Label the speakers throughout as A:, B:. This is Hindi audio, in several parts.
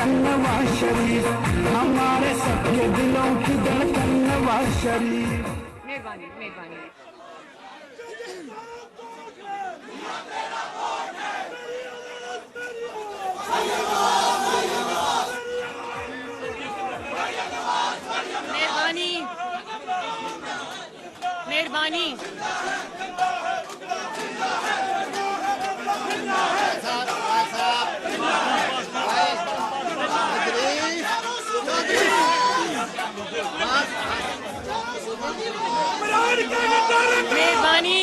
A: धड़कन नवाज शरीफ, हमारे सबके दिलों की धड़कन नवाज शरीफ।
B: मेहरबानी मेहरबानी। मेहरबानी मेहरबानी। मेहरबानी।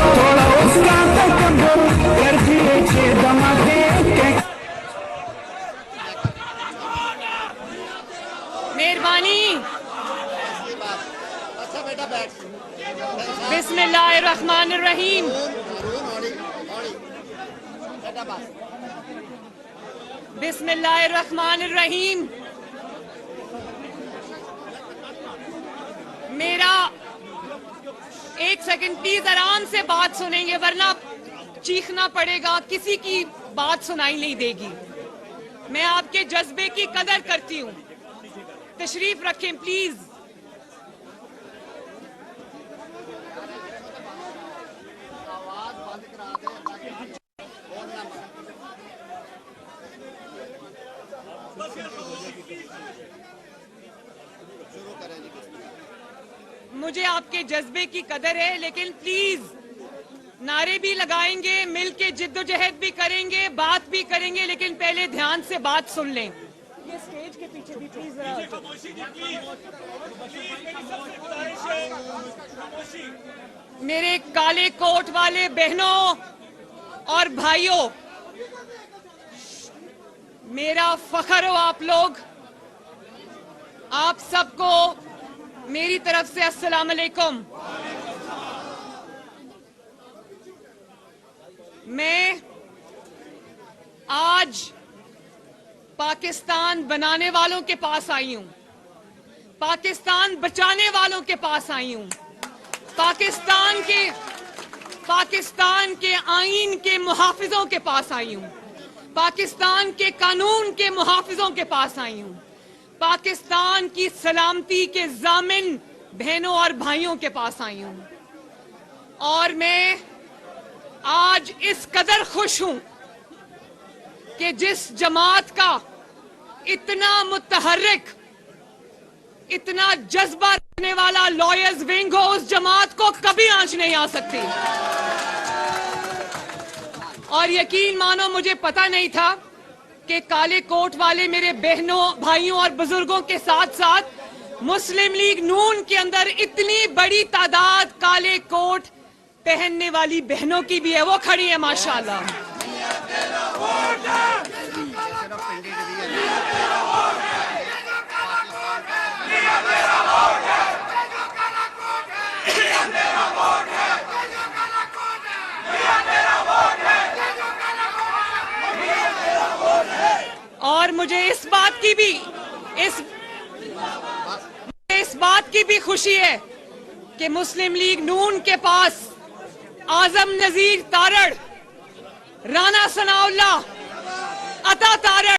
A: थोड़ा उसका तकब्बुर कर दिए छे दमाके के।
B: मेहरबानी। बिस्मिल्लाहिर्रहमानिर्रहीम। बिस्मिल्लाहिर्रहमानिर्रहीम। मेरा एक सेकंड प्लीज आराम से बात सुनेंगे, वरना चीखना पड़ेगा, किसी की बात सुनाई नहीं देगी। मैं आपके जज्बे की कदर करती हूँ, तशरीफ रखें प्लीज। मुझे आपके जज्बे की कदर है, लेकिन प्लीज नारे भी लगाएंगे, मिलके जिद्दोजहद भी करेंगे, बात भी करेंगे, लेकिन पहले ध्यान से बात सुन लें। ये स्टेज के पीछे भी प्लीज मेरे काले कोट वाले बहनों और भाइयों, मेरा फख्र हो आप लोग। आप सबको मेरी तरफ से अस्सलाम अलैकुम। मैं आज पाकिस्तान बनाने वालों के पास आई हूं, पाकिस्तान बचाने वालों के पास आई हूं, पाकिस्तान के आईन के मुहाफिजों के पास आई हूं, पाकिस्तान के कानून के मुहाफिजों के पास आई हूं, पाकिस्तान की सलामती के जामिन बहनों और भाइयों के पास आई हूं। और मैं आज इस कदर खुश हूं कि जिस जमात का इतना मुतहर्रिक, इतना जज्बा रखने वाला लॉयर्स विंग हो, उस जमात को कभी आंच नहीं आ सकती। और यकीन मानो, मुझे पता नहीं था कि काले कोट वाले मेरे बहनों, भाइयों और बुजुर्गों के साथ साथ मुस्लिम लीग नून के अंदर इतनी बड़ी तादाद काले कोट पहनने वाली बहनों की भी है, वो खड़ी है माशाल्लाह। और मुझे इस बात की भी खुशी है कि मुस्लिम लीग नून के पास आजम नजीर तारड़, राना सनाउल्लाह, अता तारड़